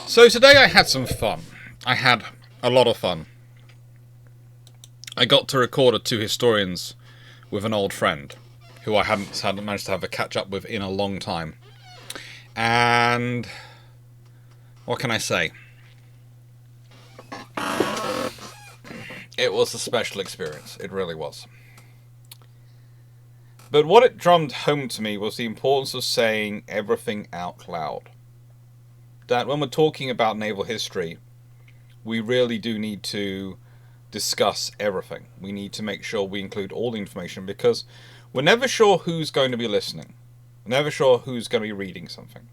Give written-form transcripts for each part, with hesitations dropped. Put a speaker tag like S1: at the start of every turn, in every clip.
S1: So today I had some fun. I had a lot of fun. I got to record a Two Historians with an old friend who I hadn't managed to have a catch up with in a long time. And what can I say? It was a special experience. It really was. But what it drummed home to me was the importance of saying everything out loud. That when we're talking about naval history, we really do need to discuss everything. We need to make sure we include all the information because we're never sure who's going to be listening. We're never sure who's going to be reading something.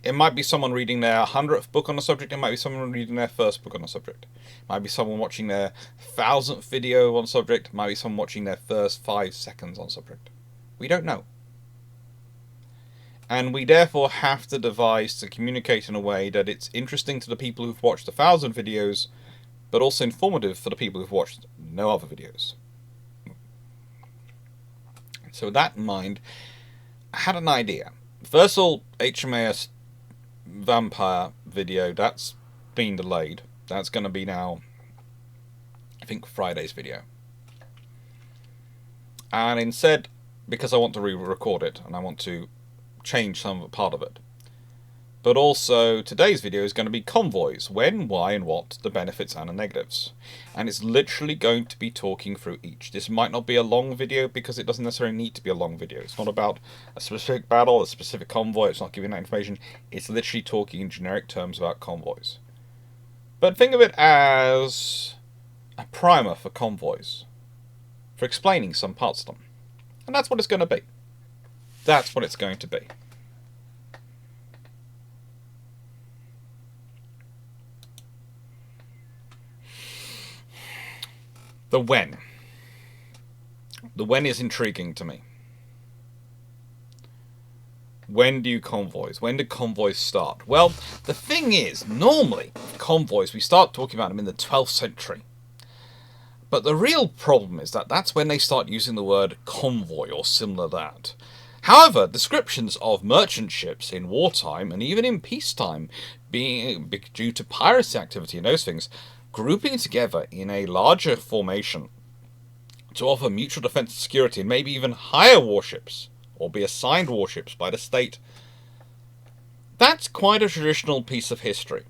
S1: It might be someone reading their 100th book on a subject. It might be someone reading their first book on a subject. It might be someone watching their 1,000th video on a subject. It might be someone watching their first 5 seconds on a subject. We don't know. And we therefore have to devise to communicate in a way that it's interesting to the people who've watched 1,000 videos, but also informative for the people who've watched no other videos. So with that in mind, I had an idea. First of all, HMAS Vampire video, that's been delayed. That's going to be now, I think, Friday's video. And instead, because I want to re-record it, and I want to change some part of it. But also, today's video is going to be Convoys. When, why, and what, the benefits and the negatives. And it's literally going to be talking through each. This might not be a long video because it doesn't necessarily need to be a long video. It's not about a specific battle, a specific convoy. It's not giving that information. It's literally talking in generic terms about convoys. But think of it as a primer for convoys. For explaining some parts of them. And that's what it's going to be. That's what it's going to be. The when. The when is intriguing to me. When do convoys? When do convoys start? Well, the thing is, normally, convoys, we start talking about them in the 12th century. But the real problem is that that's when they start using the word convoy or similar to that. However, descriptions of merchant ships in wartime and even in peacetime, being due to piracy activity and those things, grouping together in a larger formation to offer mutual defense and security and maybe even hire warships or be assigned warships by the state, that's quite a traditional piece of history.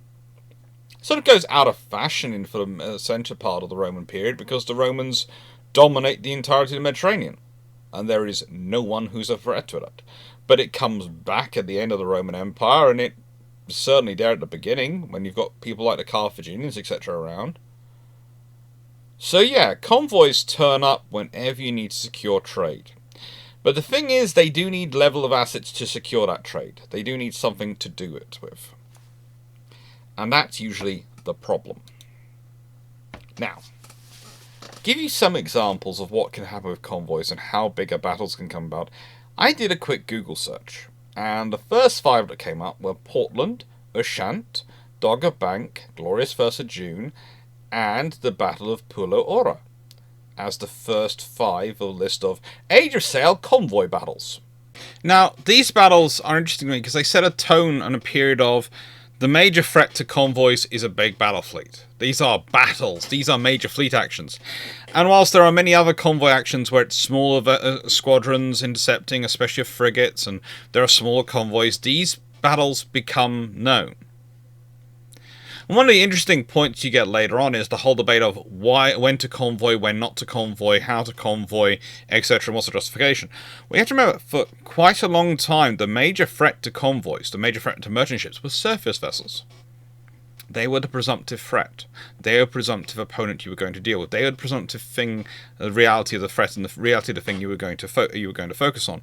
S1: Sort of goes out of fashion in the centre part of the Roman period because the Romans dominate the entirety of the Mediterranean. And there is no one who's a threat to it. But it comes back at the end of the Roman Empire, and it was certainly there at the beginning, when you've got people like the Carthaginians, etc. around. So yeah, convoys turn up whenever you need to secure trade. But the thing is, they do need level of assets to secure that trade. They do need something to do it with. And that's usually the problem. Now, give you some examples of what can happen with convoys and how bigger battles can come about. I did a quick Google search, and the first 5 that came up were Portland, Ushant, Dogger Bank, Glorious 1st of June, and the Battle of Pulo Ora, as the first 5 of a list of Age of Sail convoy battles. Now, these battles are interesting to me because they set a tone and a period of the major threat to convoys is a big battle fleet. These are battles. These are major fleet actions. And whilst there are many other convoy actions where it's smaller squadrons intercepting, especially frigates, and there are smaller convoys, these battles become known. And one of the interesting points you get later on is the whole debate of when to convoy, when not to convoy, how to convoy, etc. and what's the justification. We have to remember, for quite a long time, the major threat to convoys, the major threat to merchant ships, was surface vessels. They were the presumptive threat. They were the presumptive opponent you were going to deal with. They were the presumptive thing, the reality of the threat and the reality of the thing you were going to focus on.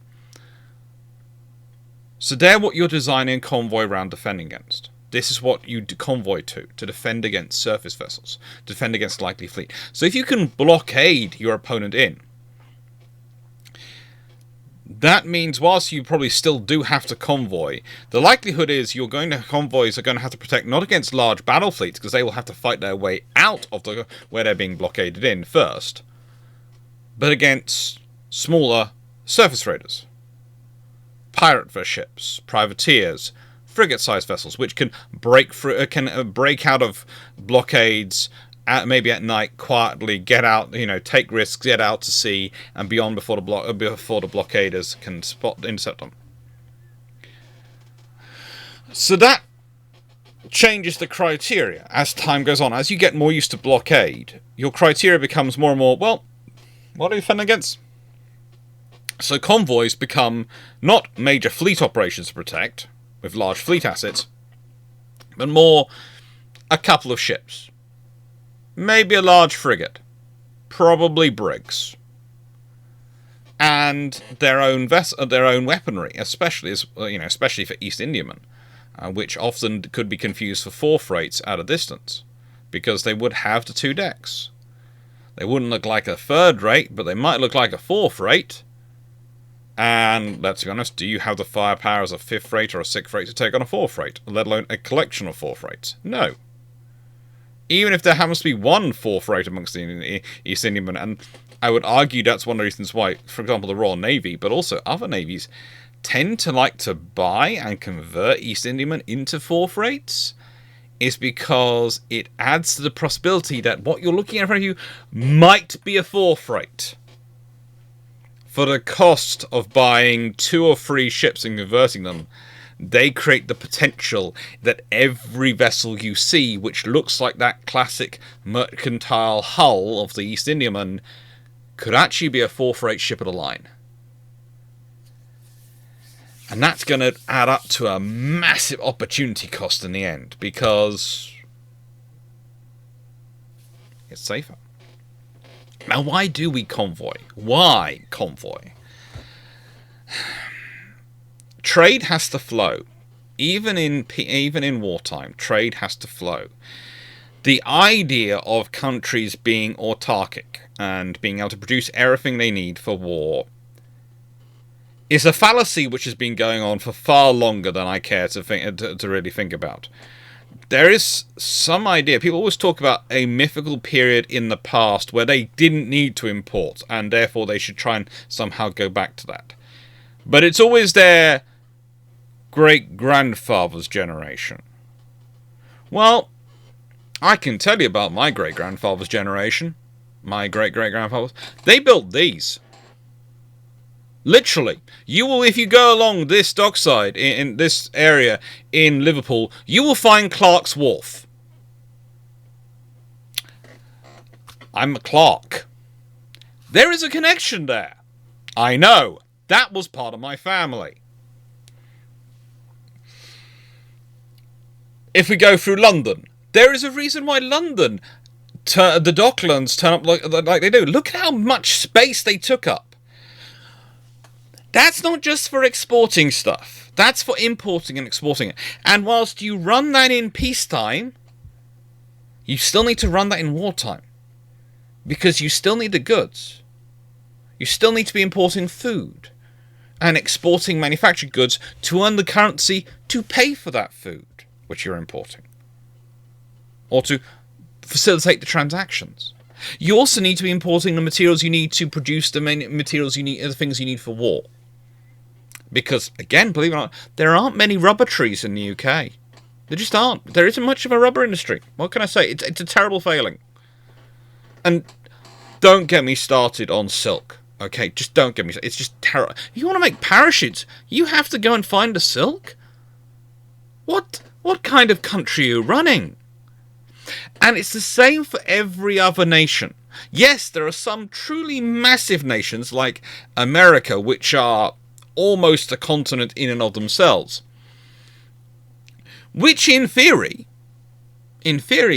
S1: So they're what you're designing a convoy around defending against. This is what you convoy to defend against surface vessels, to defend against likely fleet. So if you can blockade your opponent in, that means whilst you probably still do have to convoy, the likelihood is convoys are going to have to protect not against large battle fleets, because they will have to fight their way out of where they're being blockaded in first, but against smaller surface raiders, pirate ships, privateers, frigate-sized vessels, which can break through, break out of blockades, maybe at night, quietly get out, take risks, get out to sea and beyond before the blockaders can intercept them. So that changes the criteria as time goes on. As you get more used to blockade, your criteria becomes more and more, well, what are you defending against? So convoys become not major fleet operations to protect, with large fleet assets, but more a couple of ships. Maybe a large frigate. Probably brigs. And their own weaponry, especially for East Indiamen, which often could be confused for four freights at a distance, because they would have the two decks. They wouldn't look like a third rate, but they might look like a fourth rate. And let's be honest, do you have the firepower as a fifth rate or a sixth rate to take on a fourth rate, let alone a collection of fourth rates? No. Even if there happens to be one fourth rate amongst the East Indiamen, and I would argue that's one of the reasons why, for example, the Royal Navy, but also other navies, tend to like to buy and convert East Indiamen into fourth rates, is because it adds to the possibility that what you're looking at in front of you might be a fourth rate. For the cost of buying 2 or 3 ships and converting them, they create the potential that every vessel you see, which looks like that classic mercantile hull of the East Indiaman, could actually be a fourth rate ship of the line. And that's going to add up to a massive opportunity cost in the end, because it's safer. Now, why do we convoy? Why convoy? Trade has to flow. Even in wartime, trade has to flow. The idea of countries being autarkic and being able to produce everything they need for war is a fallacy which has been going on for far longer than I care to really think about. There is some idea, people always talk about a mythical period in the past where they didn't need to import, and therefore they should try and somehow go back to that. But it's always their great-grandfather's generation. Well, I can tell you about my great-grandfather's generation. My great-great-grandfathers. They built these. Literally, you will, if you go along this dockside in this area in Liverpool, you will find Clarke's Wharf. I'm a Clarke. There is a connection there. I know. That was part of my family. If we go through London, there is a reason why London, the Docklands turn up like they do. Look at how much space they took up. That's not just for exporting stuff. That's for importing and exporting it. And whilst you run that in peacetime, you still need to run that in wartime. Because you still need the goods. You still need to be importing food and exporting manufactured goods to earn the currency to pay for that food which you're importing. Or to facilitate the transactions. You also need to be importing the materials you need to produce the materials you need, the things you need for war. Because, again, believe it or not, there aren't many rubber trees in the UK. There just aren't. There isn't much of a rubber industry. What can I say? It's a terrible failing. And don't get me started on silk. Okay, just don't get me started. It's just terrible. If you want to make parachutes, you have to go and find the silk? What kind of country are you running? And it's the same for every other nation. Yes, there are some truly massive nations like America, which are almost a continent in and of themselves, which in theory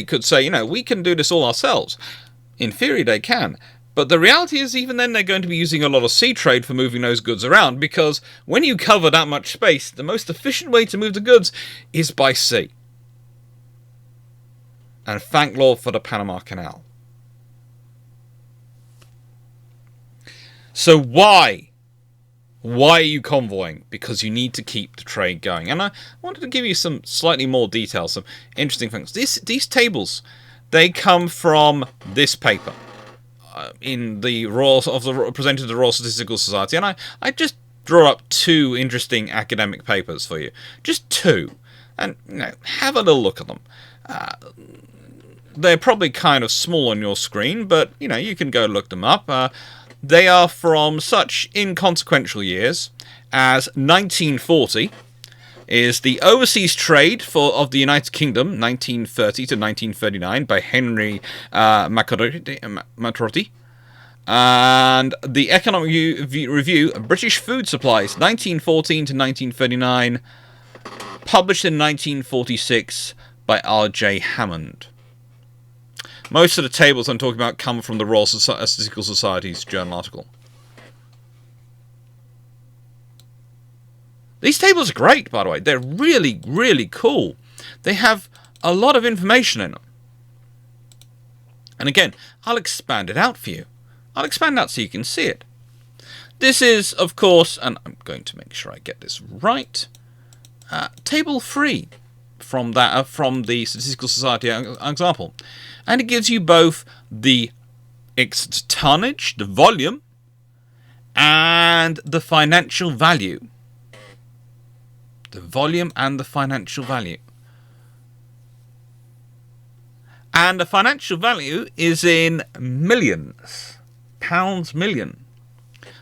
S1: could say, we can do this all ourselves. In theory they can, but the reality is even then they're going to be using a lot of sea trade for moving those goods around, because when you cover that much space, the most efficient way to move the goods is by sea. And thank Lord for the Panama Canal. So why? Why are you convoying? Because you need to keep the trade going. And I wanted to give you some slightly more details, some interesting things. These tables, they come from this paper presented to the Royal Statistical Society. And I just draw up 2 interesting academic papers for you. Just 2. and have a little look at them. They're probably kind of small on your screen, but you can go look them up. They are from such inconsequential years as 1940 is the Overseas Trade of the United Kingdom, 1930 to 1939, by Henry Matrotti. And the Economic Review, British Food Supplies, 1914 to 1939, published in 1946 by R.J. Hammond. Most of the tables I'm talking about come from the Royal Statistical Society's journal article. These tables are great, by the way. They're really, really cool. They have a lot of information in them. And again, I'll expand it out for you. I'll expand out so you can see it. This is, of course, and I'm going to make sure I get this right, table 3 from the Statistical Society example. And it gives you both the tonnage, the volume, and the financial value. The volume and the financial value. And the financial value is in millions. Pounds million.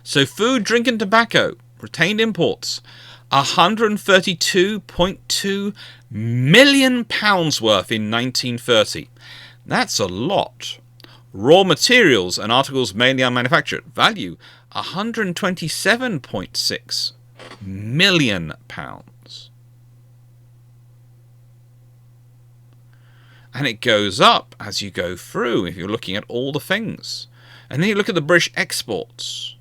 S1: So food, drink and tobacco, retained imports, £132.2 million worth in 1930. That's a lot. Raw materials and articles mainly unmanufactured. Value, £127.6 million. And it goes up as you go through if you're looking at all the things. And then you look at the British exports.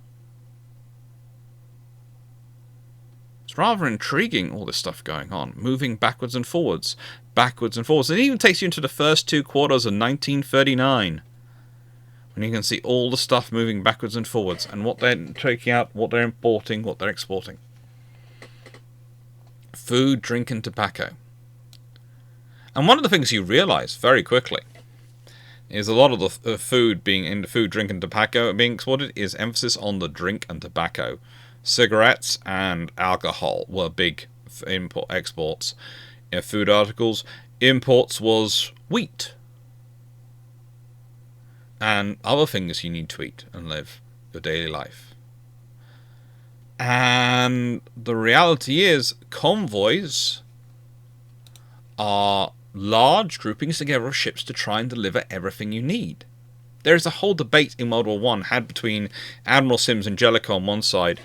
S1: It's rather intriguing, all this stuff going on. Moving backwards and forwards. Backwards and forwards. It even takes you into the first 2 quarters of 1939. When you can see all the stuff moving backwards and forwards. And what they're taking out, what they're importing, what they're exporting. Food, drink and tobacco. And one of the things you realise very quickly is a lot of the food being in the food, drink and tobacco being exported is emphasis on the drink and tobacco. Cigarettes and alcohol were big exports. In food articles, imports was wheat and other things you need to eat and live your daily life. And the reality is, convoys are large groupings together of ships to try and deliver everything you need. There is a whole debate in World War I had between Admiral Sims and Jellicoe on one side,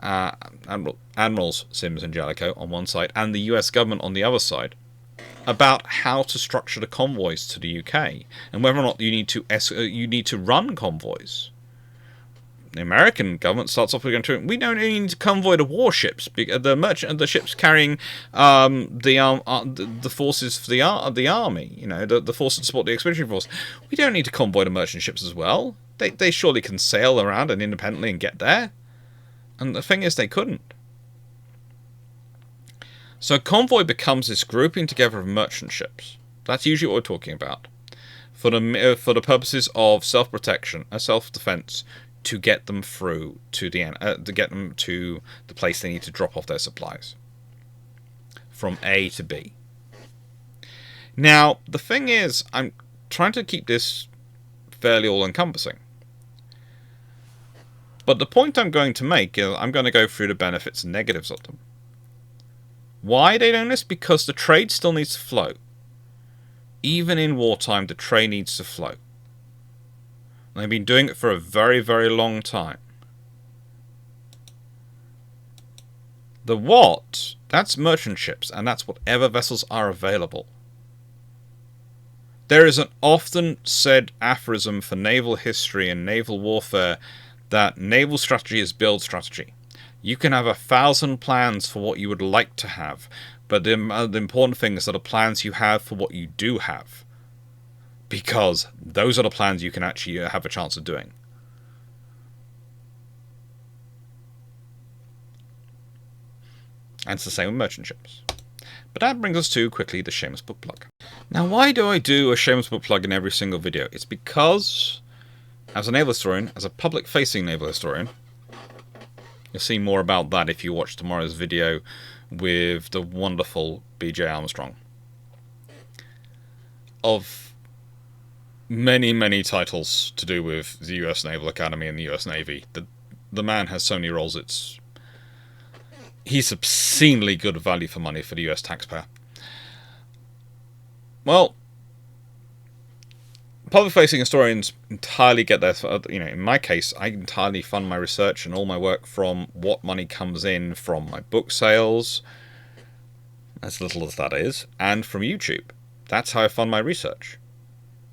S1: Admirals Sims and Jellicoe on one side, and the US government on the other side, about how to structure the convoys to the UK and whether or not you need to run convoys. The American government starts off with going, we don't need to convoy the warships, the ships carrying the forces for the army, the forces to support the expeditionary force. We don't need to convoy the merchant ships as well. They surely can sail around and independently and get there. And the thing is, they couldn't. So a convoy becomes this grouping together of merchant ships. That's usually what we're talking about, for the purposes of self-protection, self-defense, to get them through to get them to the place they need to drop off their supplies from A to B. Now, the thing is, I'm trying to keep this fairly all-encompassing. But the point I'm going to make is I'm going to go through the benefits and negatives of them. Why are they doing this? Because the trade still needs to flow. Even in wartime, the trade needs to flow. They've been doing it for a very, very long time. The what? That's merchant ships, and that's whatever vessels are available. There is an often said aphorism for naval history and naval warfare that naval strategy is build strategy. You can have 1,000 plans for what you would like to have, but the important thing is that the plans you have for what you do have. Because those are the plans you can actually have a chance of doing. And it's the same with merchant ships. But that brings us to, quickly, the Shameless book plug. Now, why do I do a Shameless book plug in every single video? It's because, as a naval historian, as a public-facing naval historian, you'll see more about that if you watch tomorrow's video with the wonderful B.J. Armstrong. Of many, many titles to do with the US Naval Academy and the US Navy, the man has so many roles, he's obscenely good value for money for the US taxpayer. Well, public-facing historians entirely get their, in my case, I entirely fund my research and all my work from what money comes in from my book sales, as little as that is, and from YouTube. That's how I fund my research.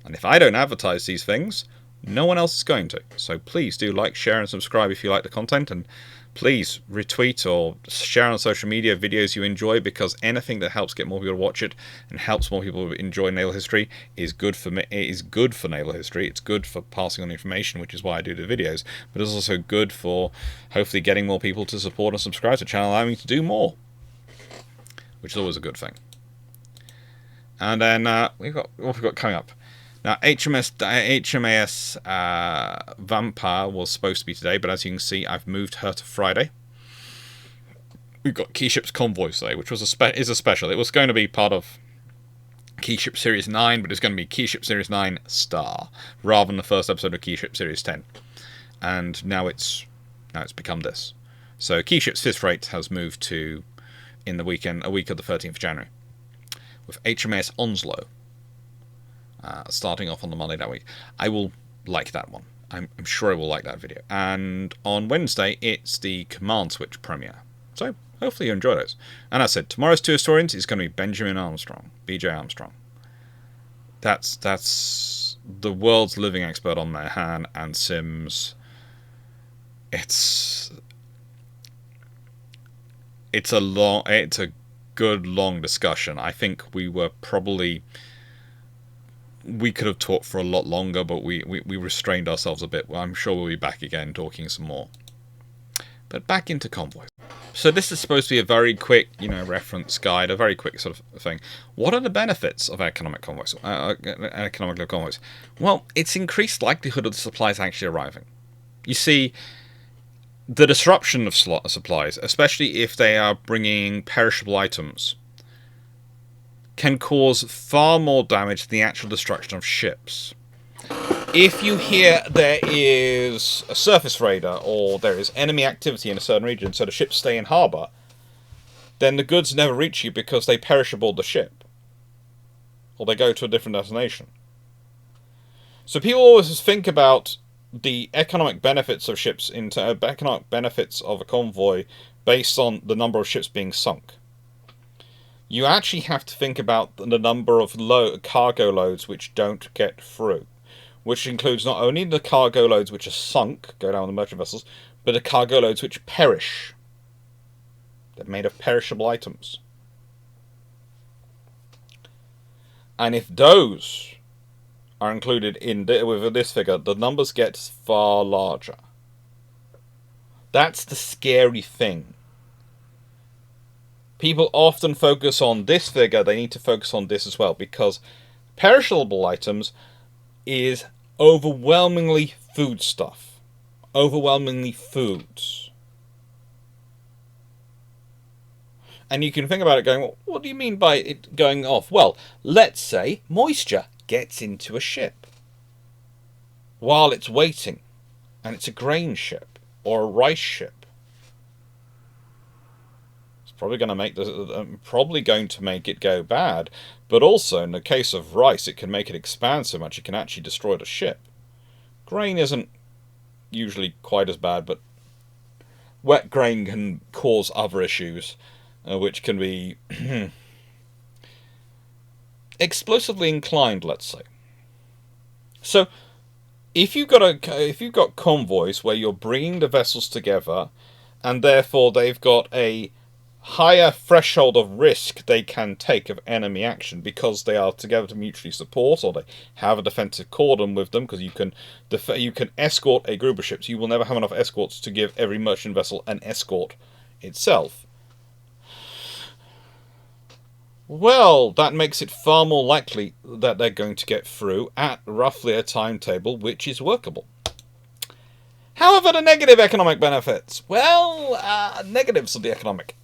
S1: And if I don't advertise these things, no one else is going to. So please do like, share, and subscribe if you like the content, and please retweet or share on social media videos you enjoy, because anything that helps get more people to watch it and helps more people enjoy naval history is good for me. It is good for naval history. It's good for passing on information, which is why I do the videos. But it's also good for hopefully getting more people to support and subscribe to the channel, allowing me to do more, which is always a good thing. And then we've got what we've got coming up. Now, HMAS Vampire was supposed to be today, but as you can see, I've moved her to Friday. We've got Keyships Convoys today, which was is a special. It was going to be part of Keyship Series 9, but it's going to be Keyship Series 9 Star, rather than the first episode of Keyship Series 10. And now it's become this. So Keyships 5th Rate has moved to a week of the 13th of January, with HMAS Onslow starting off on the Monday that week. I will like that one. I'm sure I will like that video. And on Wednesday, it's the Command Switch premiere. So hopefully you enjoy those. And as I said, tomorrow's two historians is going to be Benjamin Armstrong, B.J. Armstrong. That's the world's living expert on their hand and Sims. It's a good long discussion. I think we could have talked for a lot longer, but we restrained ourselves a bit. Well, I'm sure we'll be back again talking some more. But back into Convoys. So this is supposed to be a very quick, reference guide, a very quick sort of thing. What are the benefits of economic convoys? Economic convoys? Well, it's increased likelihood of the supplies actually arriving. You see, the disruption of supplies, especially if they are bringing perishable items, can cause far more damage than the actual destruction of ships. If you hear there is a surface raider or there is enemy activity in a certain region, so the ships stay in harbour, then the goods never reach you because they perish aboard the ship, or they go to a different destination. So people always think about the economic benefits of ships, economic benefits of a convoy, based on the number of ships being sunk. You actually have to think about the number of cargo loads which don't get through, which includes not only the cargo loads which are sunk, go down the merchant vessels, but the cargo loads which perish. They're made of perishable items. And if those are included with this figure, the numbers get far larger. That's the scary thing. People often focus on this figure, they need to focus on this as well, because perishable items is overwhelmingly foodstuff. Overwhelmingly foods. And you can think about it going, well, what do you mean by it going off? Well, let's say moisture gets into a ship while it's waiting, and it's a grain ship or a rice ship. Probably going to make it go bad, but also in the case of rice, it can make it expand so much it can actually destroy the ship. Grain isn't usually quite as bad, but wet grain can cause other issues, which can be explosively inclined, let's say. So, if you've got convoys where you're bringing the vessels together, and therefore they've got a higher threshold of risk they can take of enemy action because they are together to mutually support, or they have a defensive cordon with them, because you can escort a group of ships. You will never have enough escorts to give every merchant vessel an escort itself. Well, that makes it far more likely that they're going to get through at roughly a timetable which is workable. However, the negative economic benefits. Well, negatives of the economic.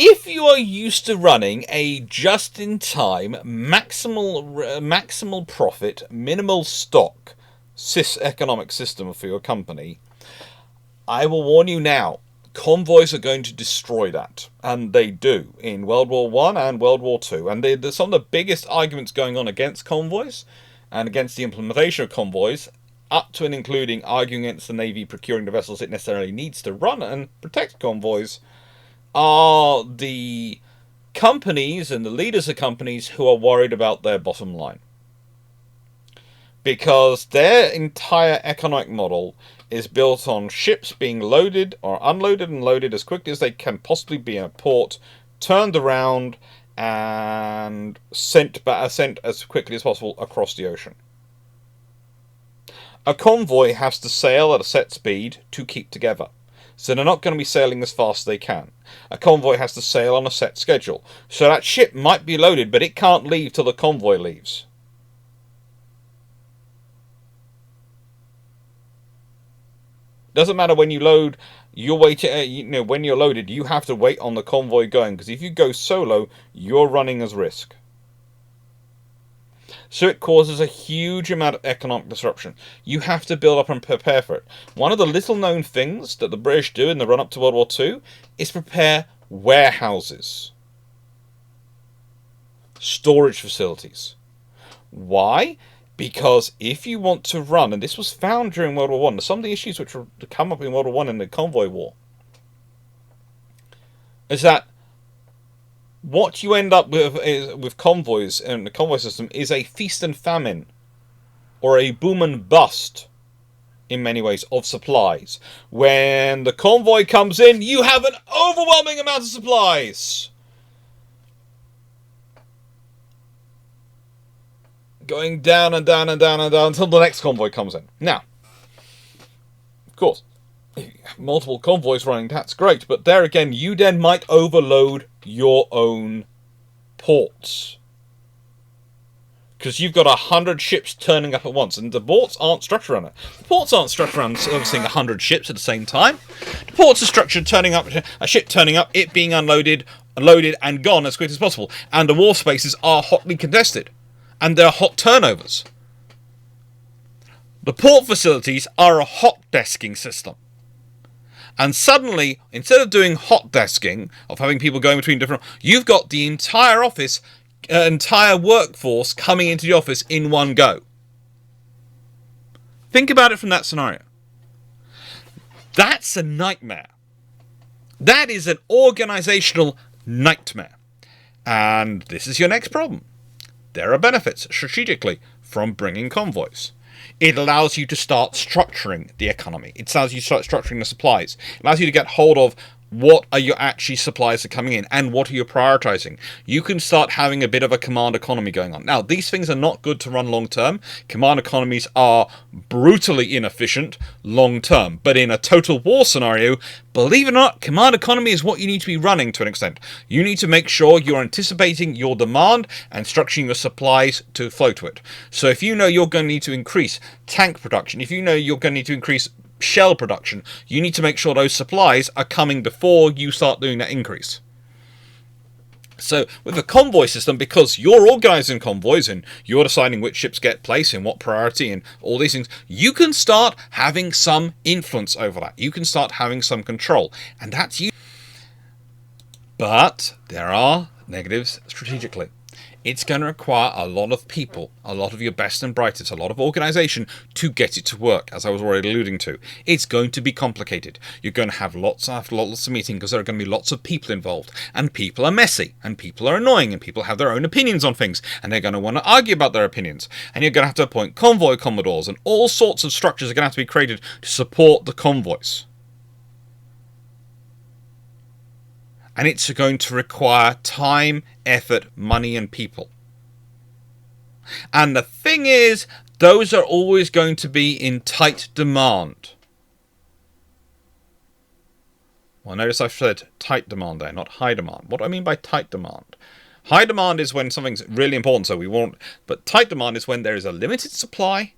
S1: If you are used to running a just-in-time, maximal profit, minimal stock economic system for your company, I will warn you now, convoys are going to destroy that. And they do, in World War One and World War Two. And there's some of the biggest arguments going on against convoys and against the implementation of convoys, up to and including arguing against the Navy procuring the vessels it necessarily needs to run and protect convoys, are the companies and the leaders of companies who are worried about their bottom line. Because their entire economic model is built on ships being loaded or unloaded and loaded as quickly as they can possibly be in a port, turned around, and sent as quickly as possible across the ocean. A convoy has to sail at a set speed to keep together. So they're not going to be sailing as fast as they can. A convoy has to sail on a set schedule. So that ship might be loaded, but it can't leave till the convoy leaves. Doesn't matter when you load, you're waiting. When you're loaded, you have to wait on the convoy going, because if you go solo, you're running as risk. So it causes a huge amount of economic disruption. You have to build up and prepare for it. One of the little-known things that the British do in the run-up to World War II is prepare warehouses, storage facilities. Why? Because if you want to run, and this was found during World War I, some of the issues which come up in World War I and the convoy war, is that what you end up with convoys and the convoy system is a feast and famine, or a boom and bust, in many ways, of supplies. When the convoy comes in, you have an overwhelming amount of supplies. Going down and down and down and down until the next convoy comes in. Now, of course, if you have multiple convoys running, that's great, but there again, you then might overload your own ports. Because you've got 100 ships turning up at once, and the ports aren't structured around it. The ports aren't structured around servicing 100 ships at the same time. The ports are structured turning up, a ship turning up, it being unloaded, loaded, and gone as quick as possible. And the wharf spaces are hotly contested. And there are hot turnovers. The port facilities are a hot desking system. And suddenly, instead of doing hot desking, of having people going between different, you've got the entire office, entire workforce coming into the office in one go. Think about it from that scenario. That's a nightmare. That is an organizational nightmare. And this is your next problem. There are benefits, strategically, from bringing convoys. It allows you to start structuring the economy. It allows you to start structuring the supplies. It allows you to get hold of what are your actually supplies that are coming in and what are you prioritizing. You can start having a bit of a command economy going on. Now, these things are not good to run long term. Command economies are brutally inefficient long term. But in a total war scenario, believe it or not, command economy is what you need to be running to an extent. You need to make sure you're anticipating your demand and structuring your supplies to flow to it. So if you know you're going to need to increase tank production, if you know you're going to need to increase shell production, you need to make sure those supplies are coming before you start doing that increase. So with a convoy system, because you're organising convoys and you're deciding which ships get placed in what priority and all these things, you can start having some influence over that. You can start having some control, and that's you. But there are negatives strategically. It's going to require a lot of people, a lot of your best and brightest, a lot of organisation to get it to work, as I was already alluding to. It's going to be complicated. You're going to have lots of meetings because there are going to be lots of people involved. And people are messy, and people are annoying, and people have their own opinions on things, and they're going to want to argue about their opinions. And you're going to have to appoint convoy commodores, and all sorts of structures are going to have to be created to support the convoys. And it's going to require time, effort, money, and people. And the thing is, those are always going to be in tight demand. Well, notice I've said tight demand there, not high demand. What do I mean by tight demand? High demand is when something's really important, so we want... But tight demand is when there is a limited supply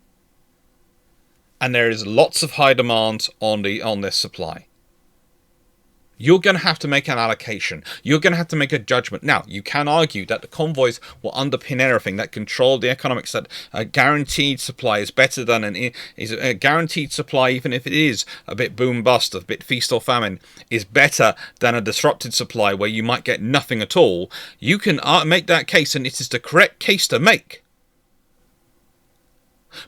S1: and there is lots of high demands on this supply. you're going to have to make an allocation. You're going to have to make a judgment. Now, you can argue that the convoys will underpin everything, that control the economics, that a guaranteed supply is better than a guaranteed supply, even if it is a bit boom bust, a bit feast or famine, is better than a disrupted supply where you might get nothing at all. You can make that case, and it is the correct case to make.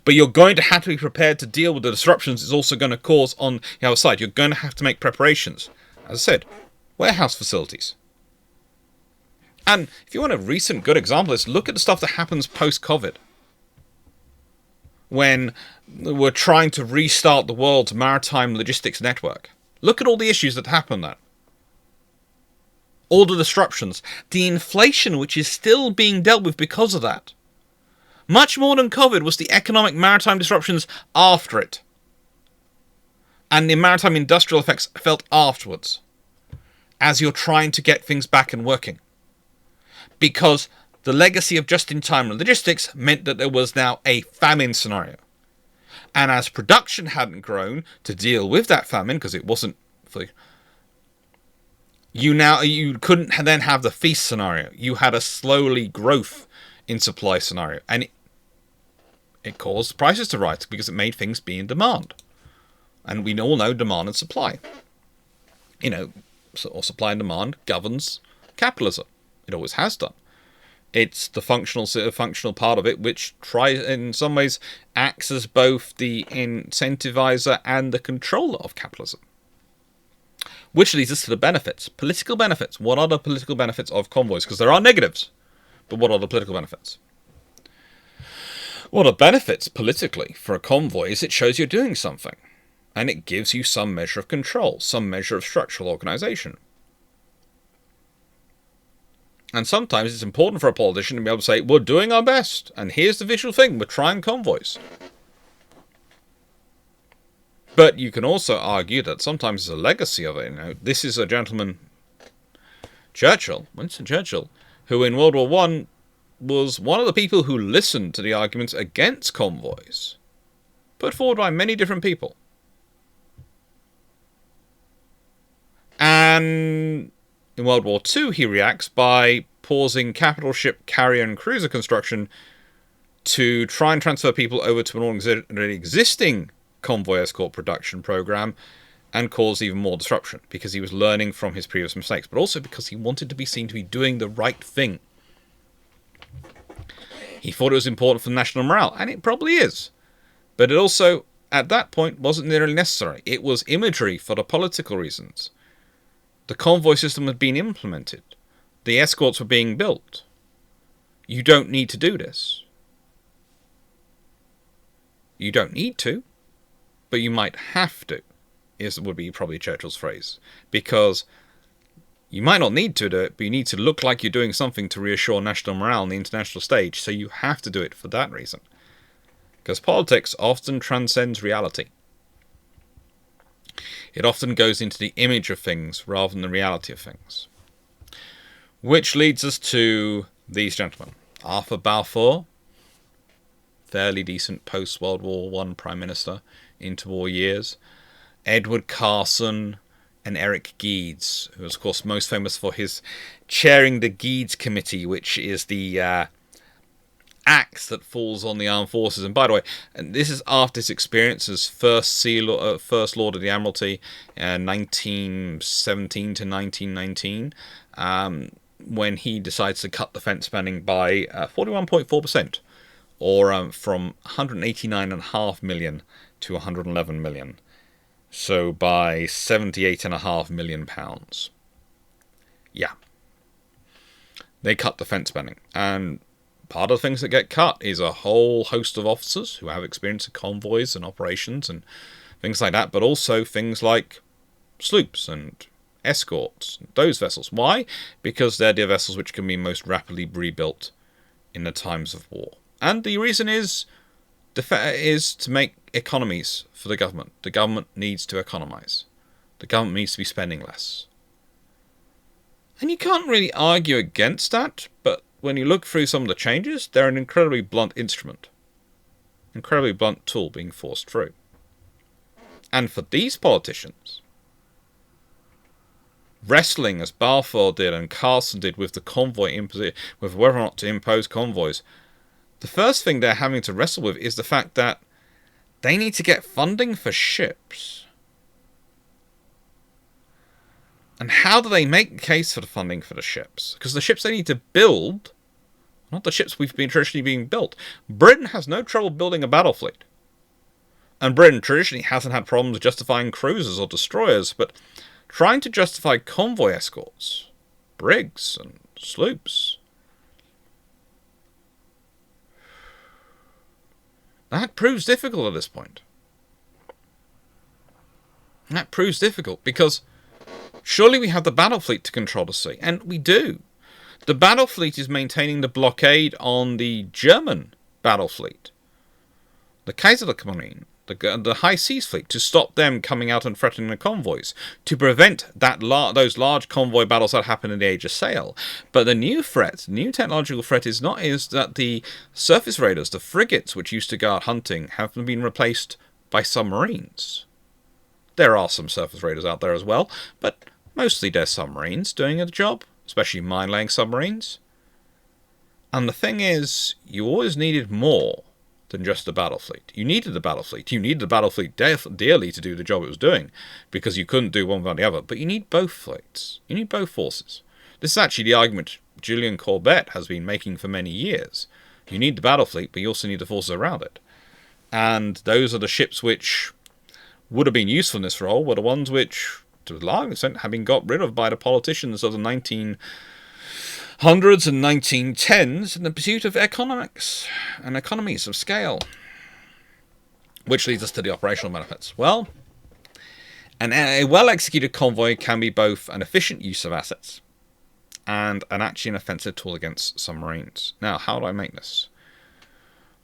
S1: But you're going to have to be prepared to deal with the disruptions it's also going to cause on the other side. You're going to have to make preparations. As I said, warehouse facilities. And if you want a recent good example, let's look at the stuff that happens post-COVID. When we're trying to restart the world's maritime logistics network. Look at all the issues that happen there. All the disruptions. The inflation which is still being dealt with because of that. Much more than COVID was the economic maritime disruptions after it. And the maritime industrial effects felt afterwards. As you're trying to get things back and working. Because the legacy of just-in-time logistics meant that there was now a famine scenario. And as production hadn't grown to deal with that famine, because it wasn't... You couldn't then have the feast scenario. You had a slowly growth in supply scenario, and it caused prices to rise because it made things be in demand, and we all know demand and supply, or supply and demand governs capitalism. It always has done. It's the functional part of it which in some ways acts as both the incentivizer and the controller of capitalism. Which leads us to the benefits, political benefits. What are the political benefits of convoys? Because there are negatives. But what are the political benefits? Well, the benefits politically for a convoy is it shows you're doing something. And it gives you some measure of control, some measure of structural organisation. And sometimes it's important for a politician to be able to say, we're doing our best. And here's the visual thing, we're trying convoys. But you can also argue that sometimes there's a legacy of it. This is a gentleman, Winston Churchill, who in World War I was one of the people who listened to the arguments against convoys, put forward by many different people. And in World War II, he reacts by pausing capital ship, carrier and cruiser construction to try and transfer people over to an already existing convoy escort production program and cause even more disruption because he was learning from his previous mistakes, but also because he wanted to be seen to be doing the right thing. He thought it was important for national morale, and it probably is. But it also, at that point, wasn't nearly necessary. It was imagery for the political reasons. The convoy system had been implemented. The escorts were being built. You don't need to do this. You don't need to, but you might have to, would be probably Churchill's phrase. Because you might not need to do it, but you need to look like you're doing something to reassure national morale on the international stage, so you have to do it for that reason. Because politics often transcends reality. It often goes into the image of things rather than the reality of things. Which leads us to these gentlemen. Arthur Balfour, fairly decent post-World War I Prime Minister, interwar years. Edward Carson and Eric Geeds, who was, of course, most famous for his chairing the Geeds Committee, which is the axe that falls on the armed forces. And by the way, and this is after his experience as First Lord of the Admiralty, 1917 to 1919, when he decides to cut defence spending by 41.4%, or from 189.5 million to 111 million. So by 78.5 million pounds. Yeah. They cut defence spending. And part of the things that get cut is a whole host of officers who have experience of convoys and operations and things like that, but also things like sloops and escorts, those vessels. Why? Because they're the vessels which can be most rapidly rebuilt in the times of war. And the reason is to make economies for the government. The government needs to economise. The government needs to be spending less. And you can't really argue against that, but when you look through some of the changes, they're an incredibly blunt instrument. Incredibly blunt tool being forced through. And for these politicians, wrestling as Balfour did and Carson did with the convoy with whether or not to impose convoys, the first thing they're having to wrestle with is the fact that they need to get funding for ships. And how do they make the case for the funding for the ships? Because the ships they need to build, not the ships we've been traditionally being built. Britain has no trouble building a battle fleet. And Britain traditionally hasn't had problems justifying cruisers or destroyers, but trying to justify convoy escorts, brigs and sloops, that proves difficult at this point. That proves difficult because surely we have the battle fleet to control the sea, and we do. The battle fleet is maintaining the blockade on the German battle fleet, the Kaiserliche, the High Seas Fleet, to stop them coming out and threatening the convoys, to prevent those large convoy battles that happen in the Age of Sail. But the new threat, new technological threat, is that the surface raiders, the frigates which used to go out hunting, have been replaced by submarines. There are some surface raiders out there as well, but mostly they're submarines doing a job, especially mine-laying submarines. And the thing is, you always needed more than just the battle fleet. You needed the battle fleet. You needed the battle fleet dearly to do the job it was doing, because you couldn't do one without the other. But you need both fleets. You need both forces. This is actually the argument Julian Corbett has been making for many years. You need the battle fleet, but you also need the forces around it. And those are the ships which would have been useful in this role, were the ones which, to a large extent, have been got rid of by the politicians of the 1900s and 1910s in the pursuit of economics and economies of scale. Which leads us to the operational benefits. Well, a well-executed convoy can be both an efficient use of assets and actually an offensive tool against submarines. Now, how do I make this?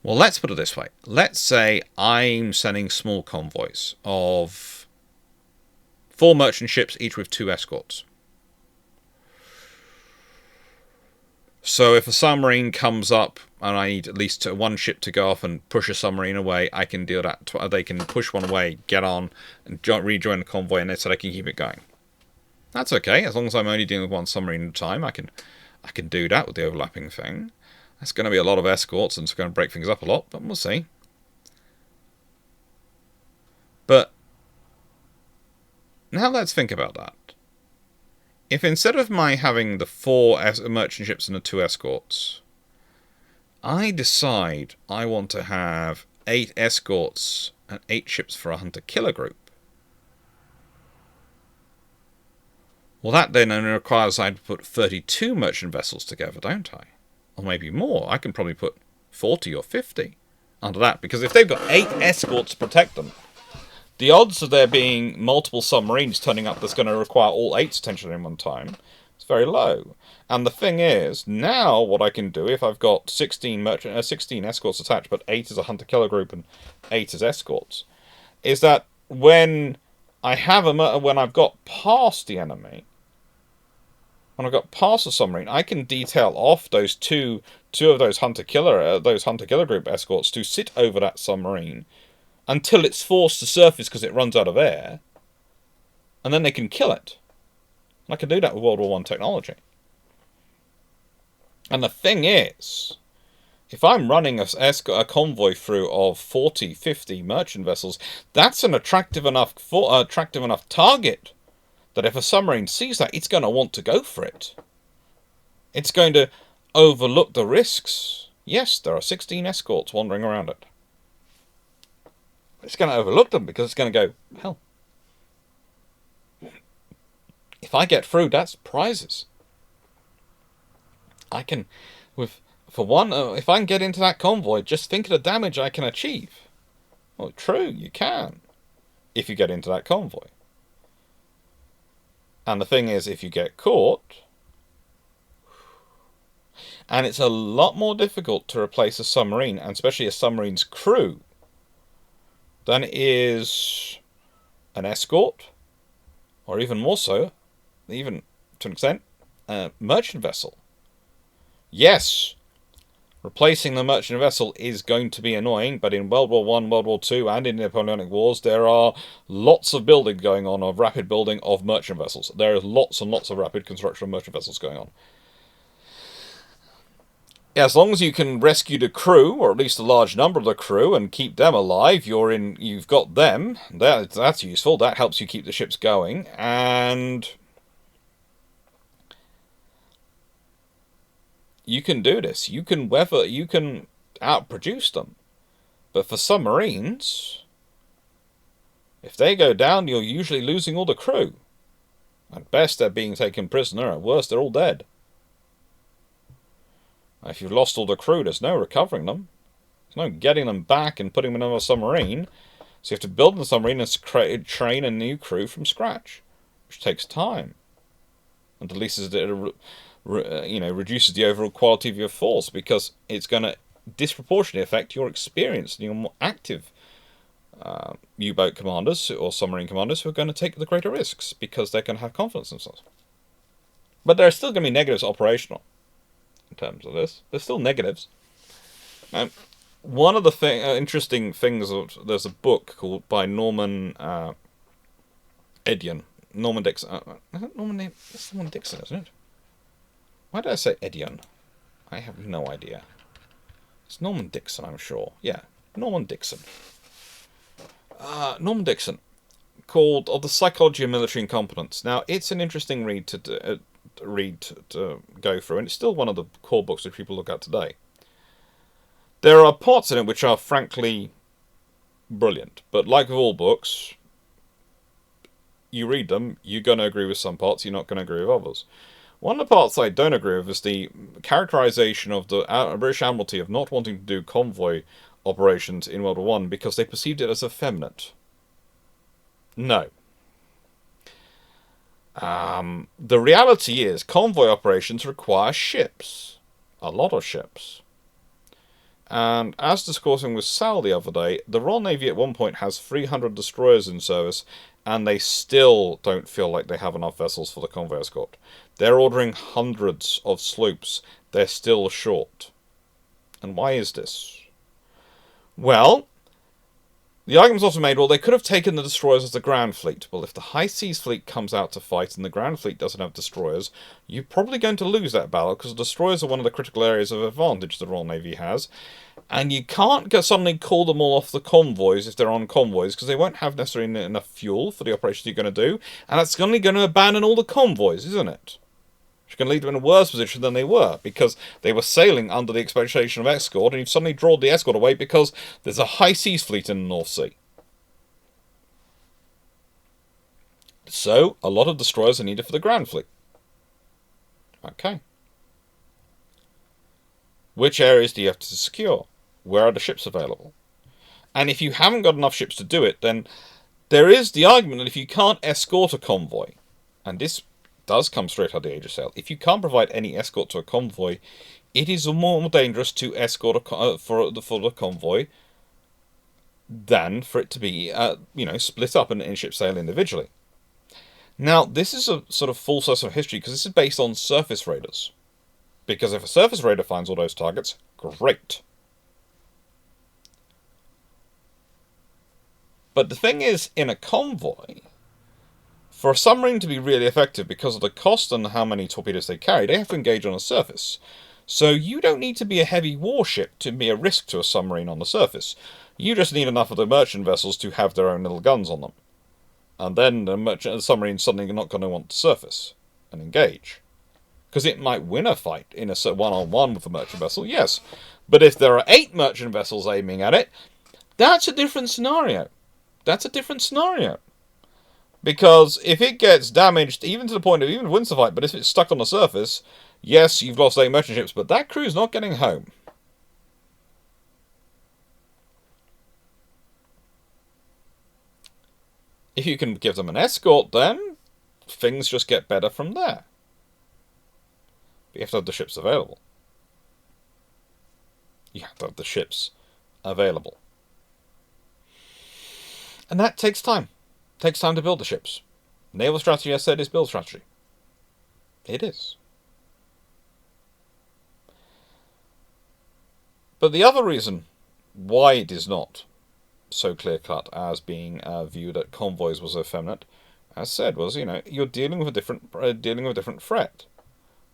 S1: Well, let's put it this way. Let's say I'm sending small convoys of 4 merchant ships, each with 2 escorts. So if a submarine comes up and I need at least 1 ship to go off and push a submarine away, I can do that. They can push one away, get on, and rejoin the convoy, and so they can keep it going. That's okay, as long as I'm only dealing with 1 submarine at a time. I can do that with the overlapping thing. That's going to be a lot of escorts, and it's going to break things up a lot, but we'll see. But now let's think about that. If instead of my having the 4 merchant ships and the 2 escorts, I decide I want to have 8 escorts and 8 ships for a hunter-killer group, well, that then only requires I to put 32 merchant vessels together, don't I? Or maybe more. I can probably put 40 or 50 under that, because if they've got 8 escorts to protect them, the odds of there being multiple submarines turning up that's going to require all 8's attention at one time is very low. And the thing is, now what I can do, if I've got 16 escorts attached, but 8 is a hunter-killer group and 8 is escorts, is that when I've got past the enemy, when I've got past the submarine, I can detail off those two of those hunter-killer group escorts to sit over that submarine until it's forced to surface because it runs out of air, and then they can kill it. And I can do that with World War I technology. And the thing is, if I'm running a convoy through of 40, 50 merchant vessels, that's an attractive enough target that if a submarine sees that, it's going to want to go for it. It's going to overlook the risks. Yes, there are 16 escorts wandering around it. It's going to overlook them because it's going to go, hell, if I get through, that's prizes. I can, if I can get into that convoy, just think of the damage I can achieve. Well, true, you can, if you get into that convoy. And the thing is, if you get caught, and it's a lot more difficult to replace a submarine, and especially a submarine's crew, than it is an escort, or even more so, even to an extent, a merchant vessel. Yes, Replacing the merchant vessel is going to be annoying, but in World War One, World War Two, and in the Napoleonic Wars, there are lots of building going on, of rapid building of merchant vessels. There is lots and lots of rapid construction of merchant vessels going on. As long as you can rescue the crew, or at least a large number of the crew, and keep them alive, you've got them. That's useful. That helps you keep the ships going, and you can do this. You can outproduce them. But for submarines, if they go down, you're usually losing all the crew. At best, they're being taken prisoner. At worst, they're all dead. If you've lost all the crew, there's no recovering them. There's no getting them back and putting them in another submarine. So you have to build the submarine and train a new crew from scratch, which takes time. And at least reduces the overall quality of your force, because it's going to disproportionately affect your experience and your more active U-boat commanders or submarine commanders who are going to take the greater risks because they're going to have confidence in themselves. But there are still going to be negatives operational in terms of this. There's still negatives. One of the interesting things, there's a book called by Norman Edion. Norman Dixon. It's Norman Dixon, isn't it? Why did I say Edion? I have no idea. It's Norman Dixon, I'm sure. Yeah, Norman Dixon. Norman Dixon, called "Of the Psychology of Military Incompetence." Now, it's an interesting read to go through, and it's still one of the core books that people look at today. There are parts in it which are frankly brilliant, but like with all books, you read them, you're going to agree with some parts, you're not going to agree with others. One of the parts I don't agree with is the characterization of the British Admiralty of not wanting to do convoy operations in World War One because they perceived it as effeminate. No. The reality is convoy operations require ships. A lot of ships. And as discussing with Sal the other day, the Royal Navy at one point has 300 destroyers in service, and they still don't feel like they have enough vessels for the convoy escort. They're ordering hundreds of sloops. They're still short. And why is this? Well, the argument's also made, well, they could have taken the destroyers as the Grand Fleet. Well, if the High Seas Fleet comes out to fight and the Grand Fleet doesn't have destroyers, you're probably going to lose that battle, because destroyers are one of the critical areas of advantage the Royal Navy has. And you can't suddenly call them all off the convoys if they're on convoys, because they won't have necessarily enough fuel for the operations you're going to do, and that's only going to abandon all the convoys, isn't it? Which can leave them in a worse position than they were, because they were sailing under the expectation of escort, and you've suddenly drawn the escort away because there's a high seas fleet in the North Sea. So, a lot of destroyers are needed for the Grand Fleet. Okay. Which areas do you have to secure? Where are the ships available? And if you haven't got enough ships to do it, then there is the argument that if you can't escort a convoy, and this does come straight out of the Age of Sail, if you can't provide any escort to a convoy, it is more dangerous to escort for the convoy than for it to be split up and ship sail individually. Now, this is a sort of full source of history, because this is based on surface raiders. Because if a surface raider finds all those targets, great. But the thing is, in a convoy, for a submarine to be really effective, because of the cost and how many torpedoes they carry, they have to engage on the surface. So you don't need to be a heavy warship to be a risk to a submarine on the surface. You just need enough of the merchant vessels to have their own little guns on them. And then the submarine's suddenly not going to want to surface and engage. Because it might win a fight in a one-on-one with a merchant vessel, yes. But if there are 8 merchant vessels aiming at it, that's a different scenario. That's a different scenario. Because if it gets damaged, even to the point of even wins the fight, but if it's stuck on the surface, yes, you've lost 8 merchant ships, but that crew's not getting home. If you can give them an escort, then things just get better from there. But you have to have the ships available. You have to have the ships available. And that takes time. It takes time to build the ships. Naval strategy, I said, is build strategy. It is. But the other reason why it is not so clear-cut as being viewed at Convoys was effeminate, as said, was, you're dealing with a different threat.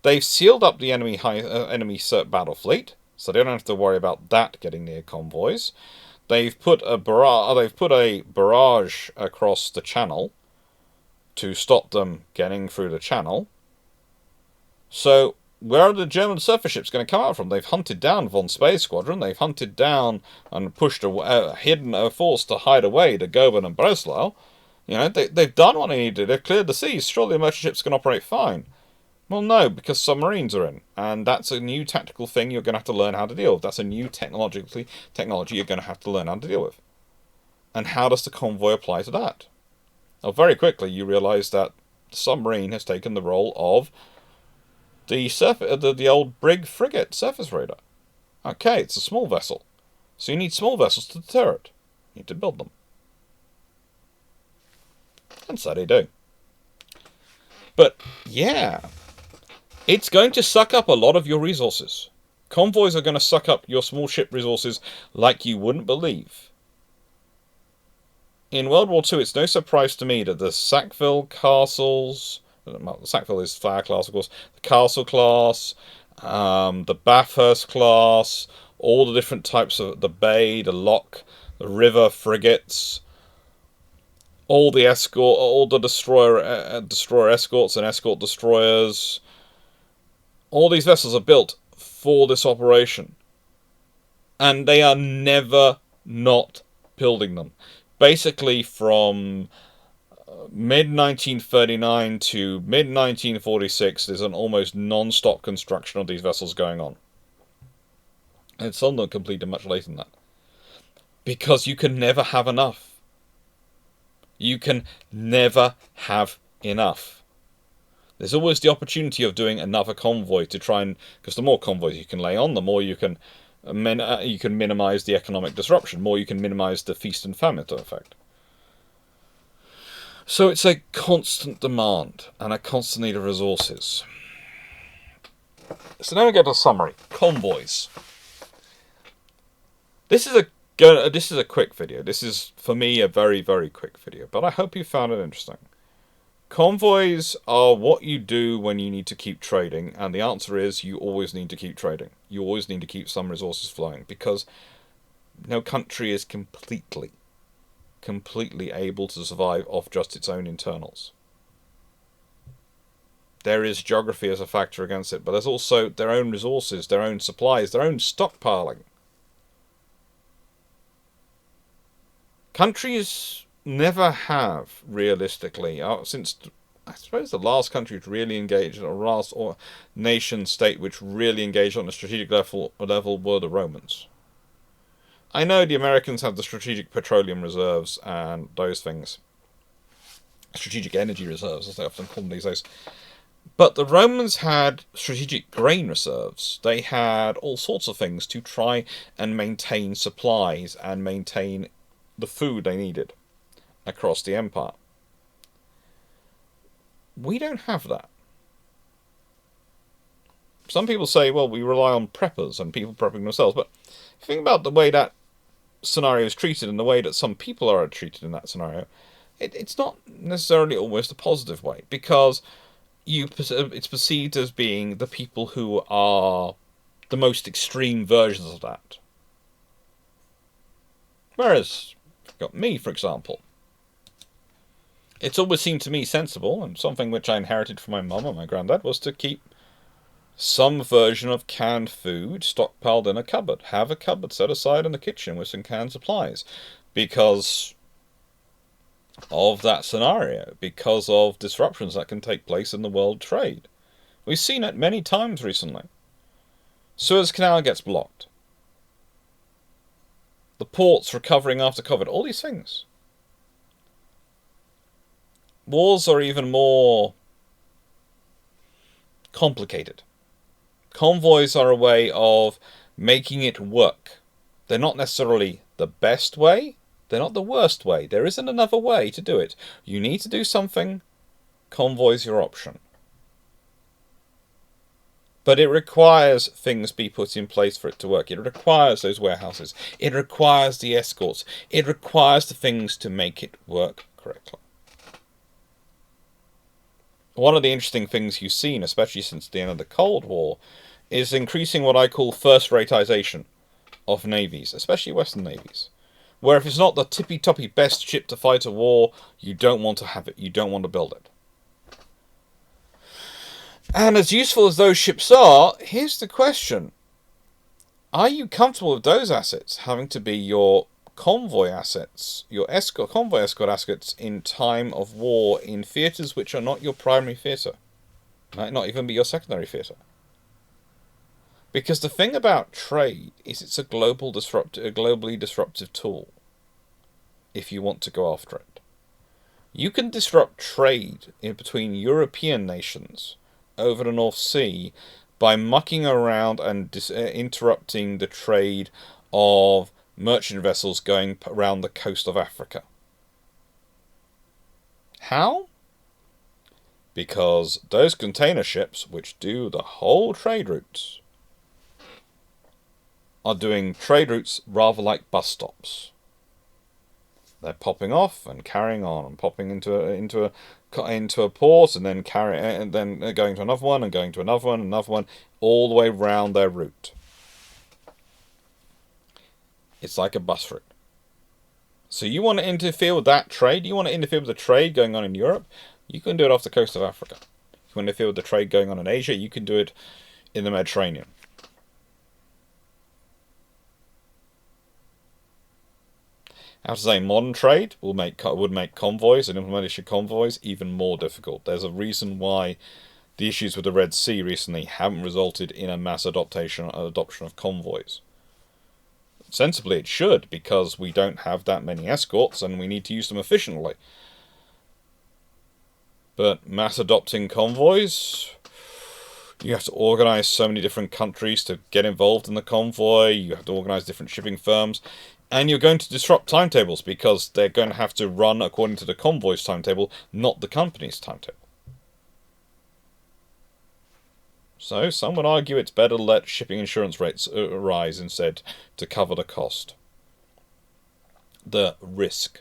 S1: They've sealed up the enemy battle fleet, so they don't have to worry about that getting near Convoys. They've put a barrage across the channel to stop them getting through the channel. So where are the German surface ships going to come out from? They've hunted down von Spey's squadron. They've hunted down and pushed hidden a force to hide away to Goeben and Breslau. They've done what they needed. They've cleared the seas. Surely the merchant ships can operate fine. Well, no, because submarines are in. And that's a new tactical thing you're going to have to learn how to deal with. That's a new technology you're going to have to learn how to deal with. And how does the Convoy apply to that? Well, very quickly you realise that the submarine has taken the role of the old brig frigate surface raider. Okay, it's a small vessel. So you need small vessels to deter it. You need to build them. And so they do. But, yeah, it's going to suck up a lot of your resources. Convoys are going to suck up your small ship resources like you wouldn't believe. In World War II, it's no surprise to me that the Sackville castles, the Sackville is fire class, of course, the Castle class, the Bathurst class, all the different types of the Bay, the Loch, the River frigates, all the destroyer escorts and escort destroyers. All these vessels are built for this operation, and they are never not building them. Basically, from mid-1939 to mid-1946, there's an almost non-stop construction of these vessels going on. And some of them completed much later than that. Because you can never have enough. You can never have enough. There's always the opportunity of doing another convoy to try and... Because the more convoys you can lay on, the more you can minimise the economic disruption, more you can minimise the feast and famine effect. So it's a constant demand and a constant need of resources. So now we get to a summary. Convoys. This is a quick video. This is, for me, a very, very quick video. But I hope you found it interesting. Convoys are what you do when you need to keep trading. And the answer is you always need to keep trading. You always need to keep some resources flowing. Because no country is completely able to survive off just its own internals. There is geography as a factor against it. But there's also their own resources, their own supplies, their own stockpiling. Countries never have, realistically, since I suppose the last country to really engage, or last or nation state which really engaged on a strategic level were the Romans. I know the Americans have the strategic petroleum reserves and those things, strategic energy reserves as they often call them these days. But the Romans had strategic grain reserves. They had all sorts of things to try and maintain supplies and maintain the food they needed across the empire. We don't have that. Some people say, well, we rely on preppers and people prepping themselves, but think about the way that scenario is treated and the way that some people are treated in that scenario. It's not necessarily almost a positive way, because it's perceived as being the people who are the most extreme versions of that. Whereas, got me, for example. It's always seemed to me sensible, and something which I inherited from my mum and my granddad, was to keep some version of canned food stockpiled in a cupboard. Have a cupboard set aside in the kitchen with some canned supplies. Because of that scenario. Because of disruptions that can take place in the world trade. We've seen it many times recently. Suez Canal gets blocked. The ports recovering after COVID. All these things. Wars are even more complicated. Convoys are a way of making it work. They're not necessarily the best way. They're not the worst way. There isn't another way to do it. You need to do something. Convoy's your option. But it requires things be put in place for it to work. It requires those warehouses. It requires the escorts. It requires the things to make it work correctly. One of the interesting things you've seen, especially since the end of the Cold War, is increasing what I call first-rateization of navies, especially Western navies. Where if it's not the tippy-toppy best ship to fight a war, you don't want to have it. You don't want to build it. And as useful as those ships are, here's the question. Are you comfortable with those assets having to be your convoy assets, your convoy escort assets in time of war in theatres which are not your primary theatre? Might not even be your secondary theatre. Because the thing about trade is it's a globally disruptive tool if you want to go after it. You can disrupt trade in between European nations over the North Sea by mucking around and interrupting the trade of merchant vessels going around the coast of Africa. How? Because those container ships, which do the whole trade routes, are doing trade routes rather like bus stops. They're popping off and carrying on, and popping into a port, and then going to another one, and going to another one, all the way round their route. It's like a bus route. So you want to interfere with that trade? You want to interfere with the trade going on in Europe? You can do it off the coast of Africa. If you want to interfere with the trade going on in Asia, you can do it in the Mediterranean. I have to say, modern trade would make convoys and implementation convoys even more difficult. There's a reason why the issues with the Red Sea recently haven't resulted in a mass adoption of convoys. Sensibly, it should, because we don't have that many escorts and we need to use them efficiently. But mass adopting convoys, you have to organize so many different countries to get involved in the convoy. You have to organize different shipping firms. And you're going to disrupt timetables because they're going to have to run according to the convoy's timetable, not the company's timetable. So some would argue it's better to let shipping insurance rates rise instead to cover the cost. The risk.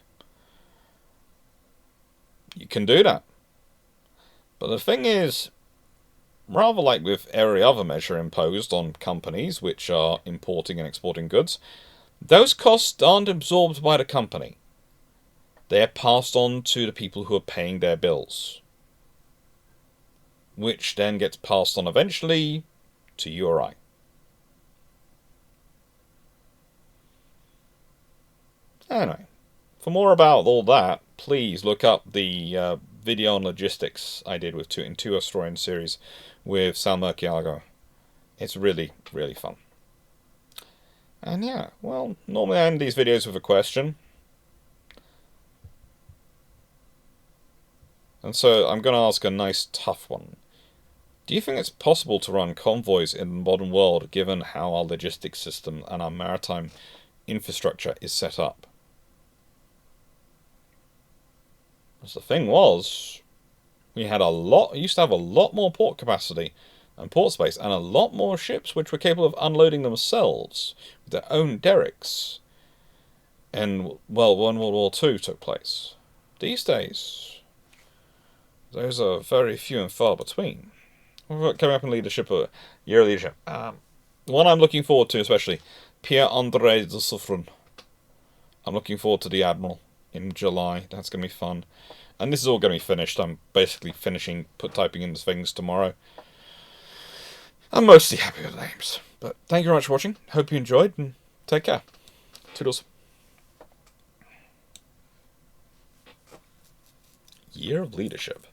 S1: You can do that. But the thing is, rather like with every other measure imposed on companies which are importing and exporting goods, those costs aren't absorbed by the company. They are passed on to the people who are paying their bills, which then gets passed on eventually to you or I. Anyway, for more about all that, please look up the video on logistics I did in two Australian series with Sal Murcielago. It's really, really fun. And yeah, well, normally I end these videos with a question. And so I'm going to ask a nice, tough one. Do you think it's possible to run convoys in the modern world given how our logistics system and our maritime infrastructure is set up? Because the thing was, we used to have a lot more port capacity and port space, and a lot more ships which were capable of unloading themselves with their own derricks. And, well, when World War II took place. These days, those are very few and far between. We're coming up in leadership, year of leadership. One I'm looking forward to, especially, Pierre-André de Suffren. I'm looking forward to the Admiral in July. That's going to be fun. And this is all going to be finished. I'm basically typing in the things tomorrow. I'm mostly happy with the names. But thank you very much for watching. Hope you enjoyed, and take care. Toodles. Year of Leadership.